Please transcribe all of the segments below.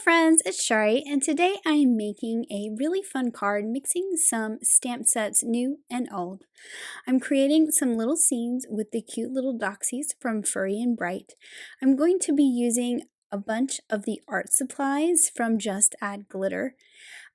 friends, it's Shari, and today I am making a really fun card mixing some stamp sets new and old. I'm creating some little scenes with the cute little doxies from Furry and Bright. I'm going to be using a bunch of the art supplies from Just Add Glitter.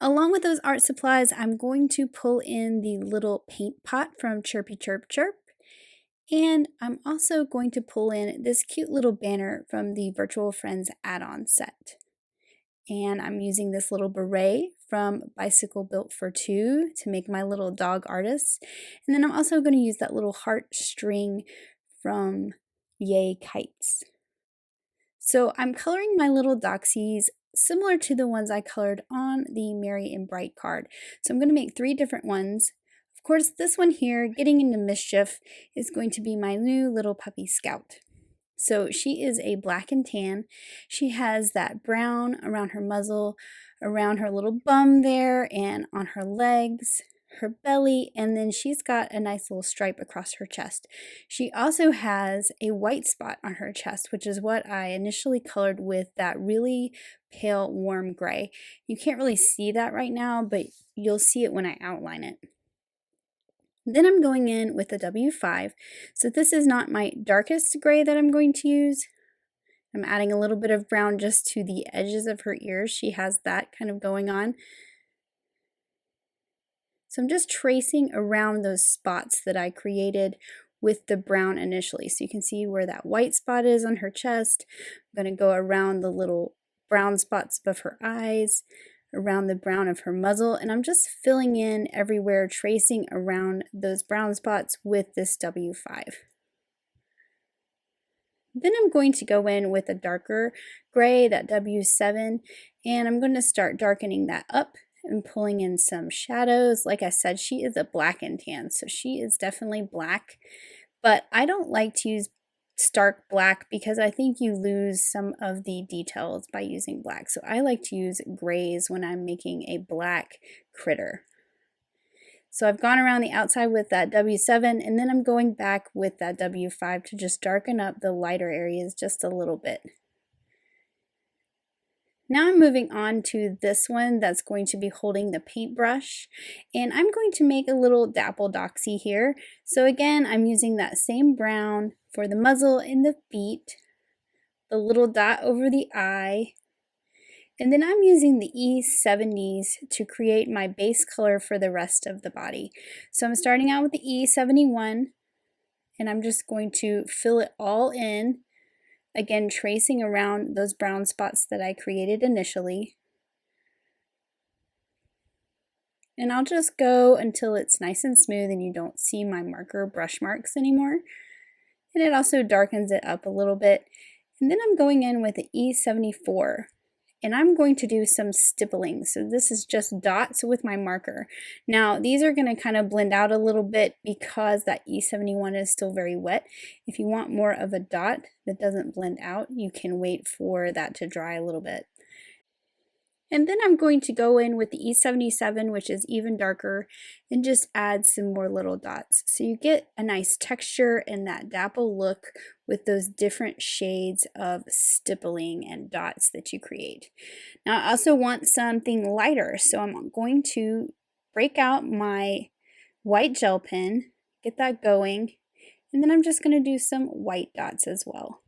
Along with those art supplies, I'm going to pull in the little paint pot from Chirpy Chirp Chirp. And I'm also going to pull in this cute little banner from the Virtual Friends add-on set. And I'm using this little beret from Bicycle Built for Two to make my little dog artists. And then I'm also going to use that little heart string from Yay Kites. So I'm coloring my little doxies similar to the ones I colored on the Merry and Bright card. So I'm going to make 3 different ones. Of course, this one here, Getting into Mischief, is going to be my new little puppy Scout. So she is a black and tan. She has that brown around her muzzle, around her little bum there, and on her legs, her belly, and then she's got a nice little stripe across her chest. She also has a white spot on her chest, which is what I initially colored with that really pale warm gray. You can't really see that right now, but you'll see it when I outline it. Then I'm going in with a W5. So this is not my darkest gray that I'm going to use. I'm adding a little bit of brown just to the edges of her ears. She has that kind of going on. So I'm just tracing around those spots that I created with the brown initially. So you can see where that white spot is on her chest. I'm going to go around the little brown spots above her eyes, around the brown of her muzzle, and I'm just filling in everywhere, tracing around those brown spots with this W5. Then I'm going to go in with a darker gray, that W7, and I'm going to start darkening that up and pulling in some shadows. Like I said, she is a black and tan, so she is definitely black, but I don't like to use stark black because I think you lose some of the details by using black. So I like to use grays when I'm making a black critter. So I've gone around the outside with that W7, and then I'm going back with that W5 to just darken up the lighter areas just a little bit. Now I'm moving on to this one that's going to be holding the paintbrush, and I'm going to make a little dapple doxy here. So again, I'm using that same brown for the muzzle and the feet, the little dot over the eye, and then I'm using the E70s to create my base color for the rest of the body. So I'm starting out with the E71, and I'm just going to fill it all in. Again, tracing around those brown spots that I created initially. And I'll just go until it's nice and smooth and you don't see my marker brush marks anymore. And it also darkens it up a little bit. And then I'm going in with the E74. And I'm going to do some stippling. So this is just dots with my marker. Now these are going to kind of blend out a little bit because that E71 is still very wet. If you want more of a dot that doesn't blend out, you can wait for that to dry a little bit. And then I'm going to go in with the E77, which is even darker, and just add some more little dots. So you get a nice texture and that dapple look with those different shades of stippling and dots that you create. Now I also want something lighter, so I'm going to break out my white gel pen, get that going, and then I'm just going to do some white dots as well.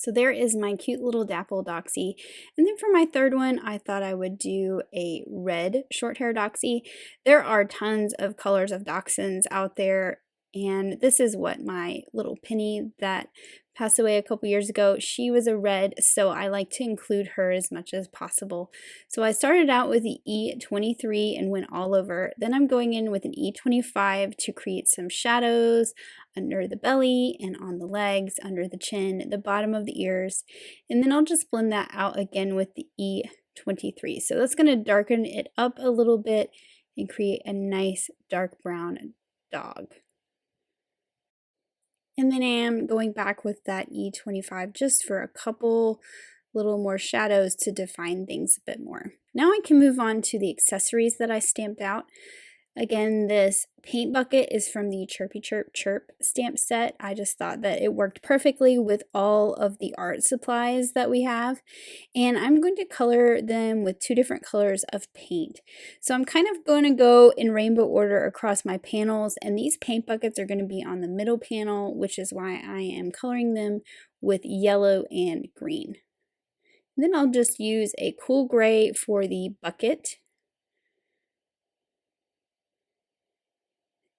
So there is my cute little dapple doxy. And then for my third one, I thought I would do a red short hair doxy. There are tons of colors of dachshunds out there, and this is what my little Penny that passed away a couple years ago, she was a red, so I like to include her as much as possible. So I started out with the E23 and went all over. Then I'm going in with an E25 to create some shadows under the belly and on the legs, under the chin, the bottom of the ears, and then I'll just blend that out again with the E23. So that's going to darken it up a little bit and create a nice dark brown dog. And then I am going back with that E25 just for a couple little more shadows to define things a bit more. Now I can move on to the accessories that I stamped out. Again, this paint bucket is from the Chirpy Chirp Chirp stamp set. I just thought that it worked perfectly with all of the art supplies that we have. And I'm going to color them with 2 different colors of paint. So I'm kind of going to go in rainbow order across my panels, and these paint buckets are going to be on the middle panel, which is why I am coloring them with yellow and green. And then I'll just use a cool gray for the bucket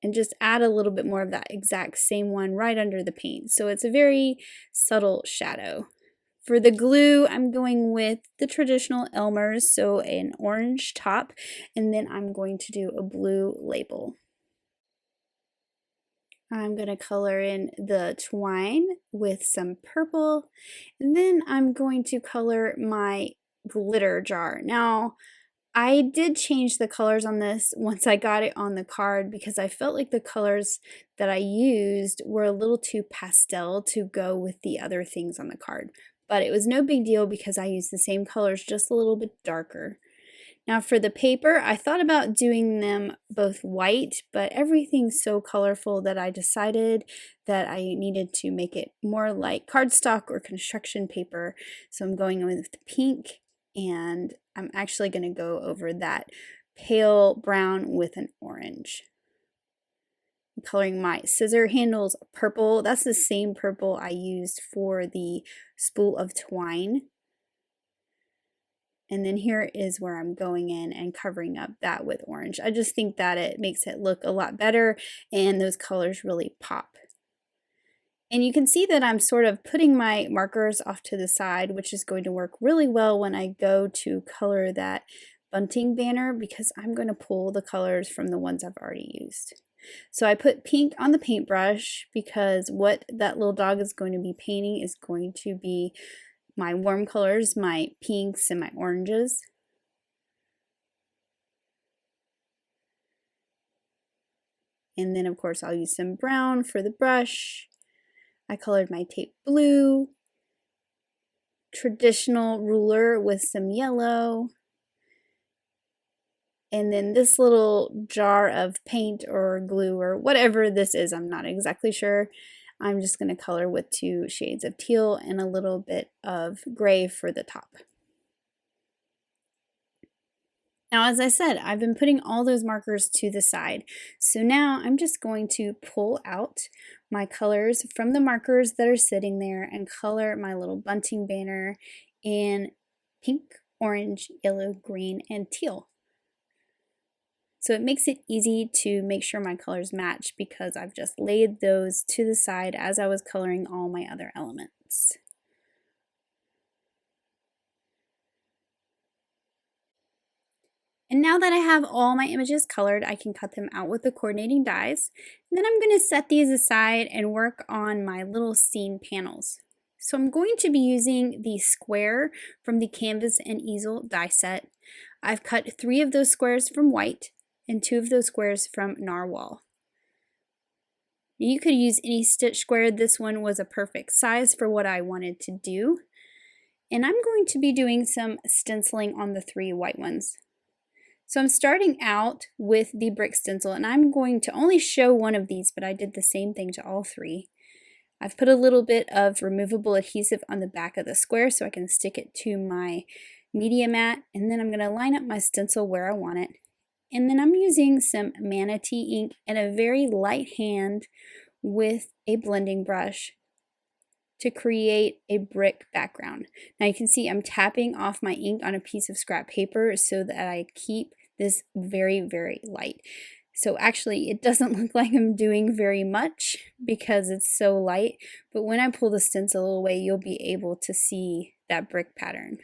and just add a little bit more of that exact same one right under the paint. So it's a very subtle shadow. For the glue, I'm going with the traditional Elmer's, so an orange top, and then I'm going to do a blue label. I'm going to color in the twine with some purple, and then I'm going to color my glitter jar. Now, I did change the colors on this once I got it on the card because I felt like the colors that I used were a little too pastel to go with the other things on the card. But it was no big deal because I used the same colors, just a little bit darker. Now for the paper, I thought about doing them both white, but everything's so colorful that I decided that I needed to make it more like cardstock or construction paper. So I'm going with the pink, and I'm actually going to go over that pale brown with an orange. I'm coloring my scissor handles purple. That's the same purple I used for the spool of twine. And then here is where I'm going in and covering up that with orange. I just think that it makes it look a lot better and those colors really pop. And you can see that I'm sort of putting my markers off to the side, which is going to work really well when I go to color that bunting banner because I'm going to pull the colors from the ones I've already used. So I put pink on the paintbrush because what that little dog is going to be painting is going to be my warm colors, my pinks and my oranges. And then of course I'll use some brown for the brush. I colored my tape blue, traditional ruler with some yellow, and then this little jar of paint or glue or whatever this is, I'm not exactly sure. I'm just going to color with 2 shades of teal and a little bit of gray for the top. Now, as I said, I've been putting all those markers to the side. So now I'm just going to pull out my colors from the markers that are sitting there and color my little bunting banner in pink, orange, yellow, green, and teal. So it makes it easy to make sure my colors match because I've just laid those to the side as I was coloring all my other elements. And now that I have all my images colored, I can cut them out with the coordinating dies. And then I'm going to set these aside and work on my little scene panels. So I'm going to be using the square from the Canvas and Easel die set. I've cut 3 of those squares from white and 2 of those squares from narwhal. You could use any stitch square. This one was a perfect size for what I wanted to do. And I'm going to be doing some stenciling on the 3 white ones. So I'm starting out with the brick stencil, and I'm going to only show one of these, but I did the same thing to all 3. I've put a little bit of removable adhesive on the back of the square so I can stick it to my media mat, and then I'm going to line up my stencil where I want it. And then I'm using some manatee ink and a very light hand with a blending brush to create a brick background. Now you can see I'm tapping off my ink on a piece of scrap paper so that I keep this very, very light. So actually it doesn't look like I'm doing very much because it's so light, but when I pull the stencil away, you'll be able to see that brick pattern.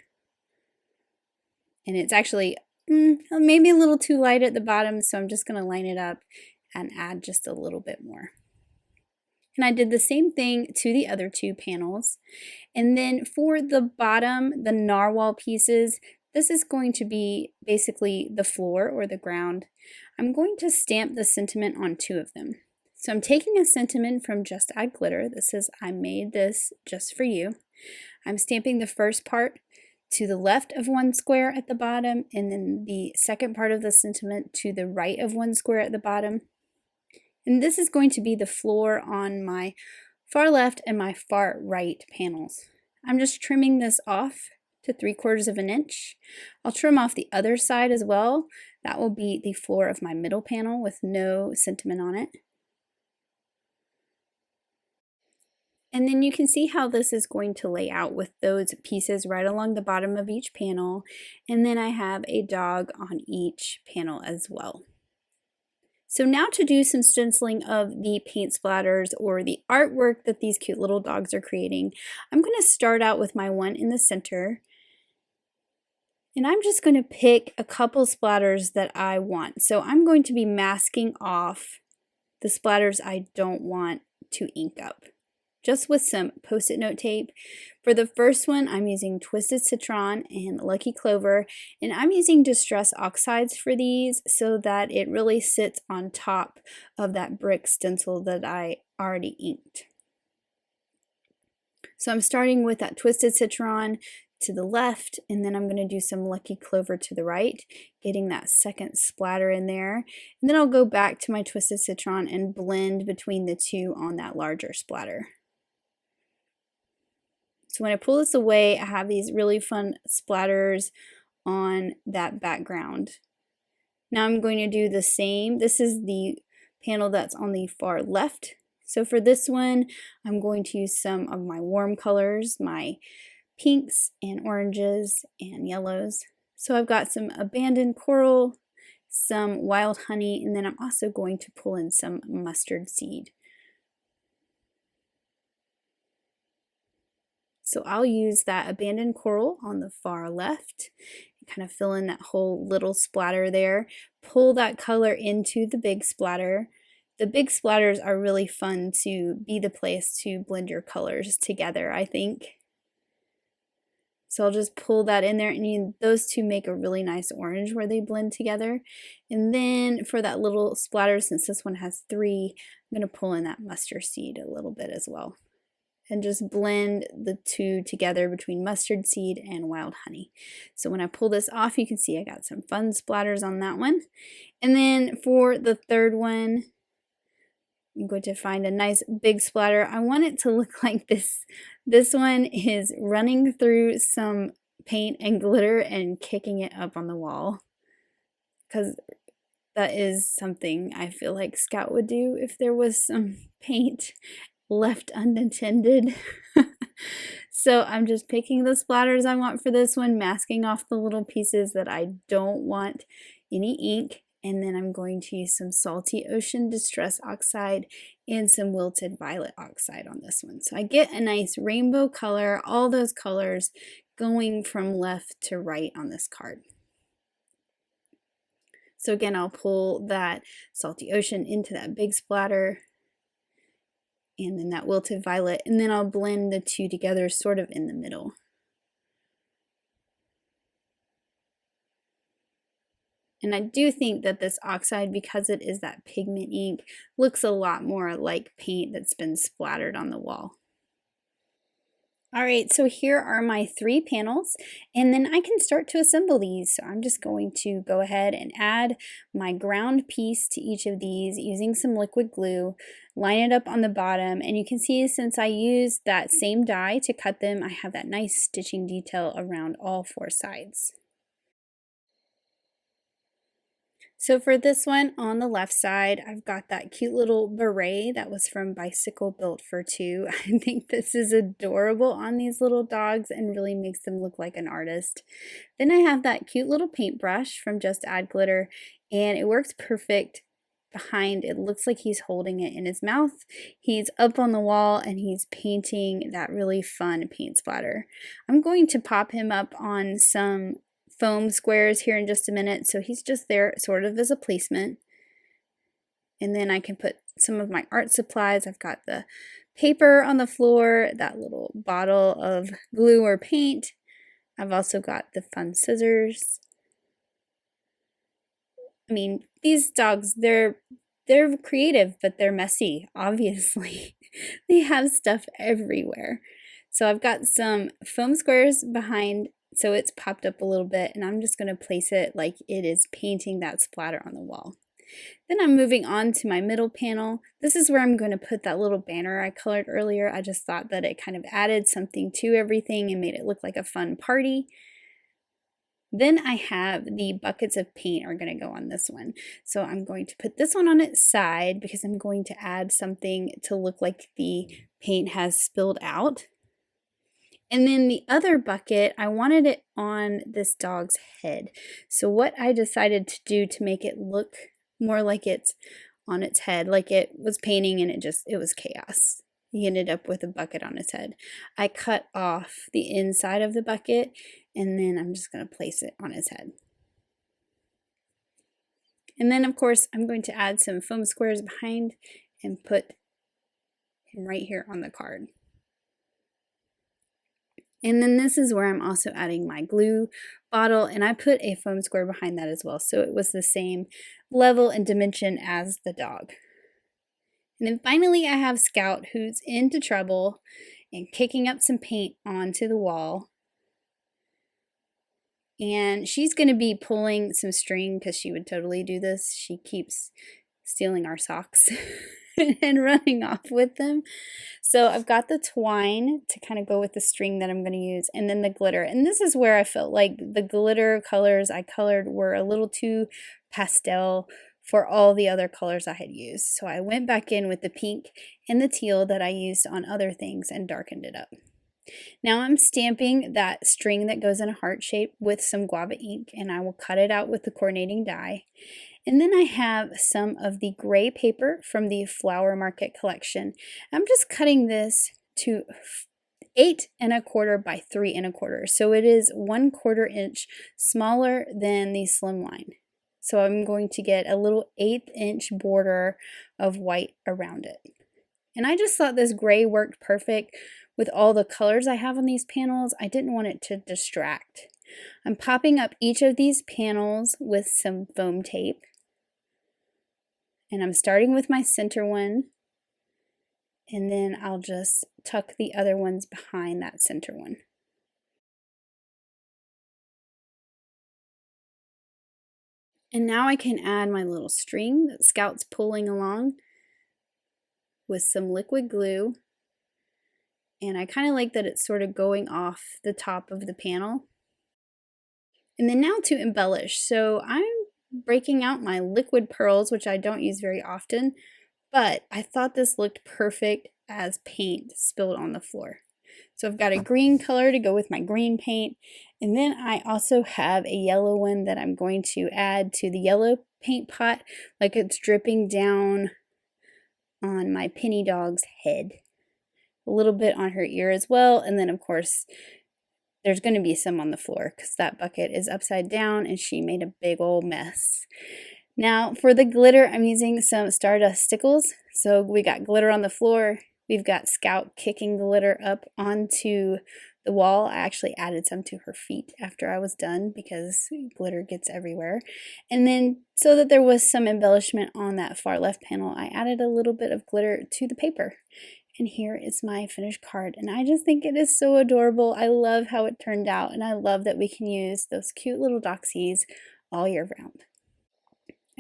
And it's actually maybe a little too light at the bottom, so I'm just going to line it up and add just a little bit more. And I did the same thing to the other 2 panels. And then for the bottom, the narwhal pieces, this is going to be basically the floor or the ground. I'm going to stamp the sentiment on 2 of them. So I'm taking a sentiment from Just Add Glitter that says, I made this just for you. I'm stamping the first part to the left of one square at the bottom, and then the second part of the sentiment to the right of one square at the bottom. And this is going to be the floor on my far left and my far right panels. I'm just trimming this off to 3/4 of an inch. I'll trim off the other side as well. That will be the floor of my middle panel with no sentiment on it. And then you can see how this is going to lay out with those pieces right along the bottom of each panel. And then I have a dog on each panel as well. So now to do some stenciling of the paint splatters or the artwork that these cute little dogs are creating, I'm going to start out with my one in the center. And I'm just going to pick a couple splatters that I want. So I'm going to be masking off the splatters I don't want to ink up, just with some Post-it note tape. For the first one, I'm using Twisted Citron and Lucky Clover, and I'm using Distress Oxides for these so that it really sits on top of that brick stencil that I already inked. So I'm starting with that Twisted Citron to the left, and then I'm going to do some Lucky Clover to the right, getting that second splatter in there. And then I'll go back to my Twisted Citron and blend between the two on that larger splatter. So when I pull this away, I have these really fun splatters on that background. Now I'm going to do the same. This is the panel that's on the far left. So for this one, I'm going to use some of my warm colors, my pinks and oranges and yellows. So I've got some abandoned coral, some wild honey, and then I'm also going to pull in some mustard seed. So I'll use that abandoned coral on the far left, kind of fill in that whole little splatter there, pull that color into the big splatter. The big splatters are really fun to be the place to blend your colors together, I think. So I'll just pull that in there, and those two make a really nice orange where they blend together. And then for that little splatter, since this one has 3, I'm going to pull in that mustard seed a little bit as well. And just blend the two together between mustard seed and wild honey. So when I pull this off, you can see I got some fun splatters on that one. And then for the third one, I'm going to find a nice big splatter. I want it to look like this. This one is running through some paint and glitter and kicking it up on the wall, because that is something I feel like Scout would do if there was some paint left unattended. So I'm just picking the splatters I want for this one, masking off the little pieces that I don't want any ink, and then I'm going to use some Salty Ocean Distress Oxide and some Wilted Violet Oxide on this one. So I get a nice rainbow color, all those colors going from left to right on this card. So again, I'll pull that Salty Ocean into that big splatter, and then that Wilted Violet, and then I'll blend the two together sort of in the middle. And I do think that this oxide, because it is that pigment ink, looks a lot more like paint that's been splattered on the wall. Alright, so here are my 3 panels, and then I can start to assemble these. So I'm just going to go ahead and add my ground piece to each of these using some liquid glue, line it up on the bottom, and you can see since I used that same die to cut them, I have that nice stitching detail around all 4 sides. So for this one on the left side, I've got that cute little beret that was from Bicycle Built for Two. I think this is adorable on these little dogs and really makes them look like an artist. Then I have that cute little paintbrush from Just Add Glitter, and it works perfect behind. It looks like he's holding it in his mouth. He's up on the wall and he's painting that really fun paint splatter. I'm going to pop him up on some foam squares here in just a minute, so he's just there sort of as a placement. And then I can put some of my art supplies. I've got the paper on the floor, that little bottle of glue or paint. I've also got the fun scissors. I mean, these dogs, they're creative, but they're messy, obviously. They have stuff everywhere. So I've got some foam squares behind so it's popped up a little bit, and I'm just going to place it like it is painting that splatter on the wall. Then I'm moving on to my middle panel. This is where I'm going to put that little banner I colored earlier. I just thought that it kind of added something to everything and made it look like a fun party. Then I have the buckets of paint are going to go on this one. So I'm going to put this one on its side because I'm going to add something to look like the paint has spilled out. And then the other bucket, I wanted it on this dog's head. So what I decided to do to make it look more like it's on its head, like it was painting and it was chaos. He ended up with a bucket on his head. I cut off the inside of the bucket, and then I'm just going to place it on his head. And then, of course, I'm going to add some foam squares behind and put him right here on the card. And then this is where I'm also adding my glue bottle, and I put a foam square behind that as well, so it was the same level and dimension as the dog. And then finally I have Scout, who's into trouble and kicking up some paint onto the wall. And she's going to be pulling some string because she would totally do this. She keeps stealing our socks and running off with them. So I've got the twine to kind of go with the string that I'm going to use, and then the glitter. And this is where I felt like the glitter colors I colored were a little too pastel for all the other colors I had used. So I went back in with the pink and the teal that I used on other things and darkened it up. Now I'm stamping that string that goes in a heart shape with some guava ink, and I will cut it out with the coordinating die. And then I have some of the gray paper from the Flower Market collection. I'm just cutting this to 8 1/4 by 3 1/4. So it is 1/4 inch smaller than the slimline. So I'm going to get a little 1/8 inch border of white around it. And I just thought this gray worked perfect with all the colors I have on these panels. I didn't want it to distract. I'm popping up each of these panels with some foam tape. And I'm starting with my center one, and then I'll just tuck the other ones behind that center one. And now I can add my little string that Scout's pulling along with some liquid glue. And I kind of like that it's sort of going off the top of the panel. And then now to embellish. So I'm breaking out my liquid pearls, which I don't use very often, but I thought this looked perfect as paint spilled on the floor. So I've got a green color to go with my green paint, and then I also have a yellow one that I'm going to add to the yellow paint pot, like it's dripping down on my Penny dog's head. A little bit on her ear as well, and then of course there's going to be some on the floor because that bucket is upside down and she made a big old mess. Now for the glitter, I'm using some Stardust Stickles. So we got glitter on the floor. We've got Scout kicking glitter up onto the wall. I actually added some to her feet after I was done because glitter gets everywhere. And then so that there was some embellishment on that far left panel, I added a little bit of glitter to the paper. And here is my finished card, and I just think it is so adorable. I love how it turned out, and I love that we can use those cute little doxies all year round.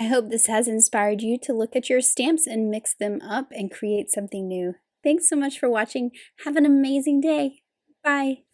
I hope this has inspired you to look at your stamps and mix them up and create something new. Thanks so much for watching. Have an amazing day. Bye.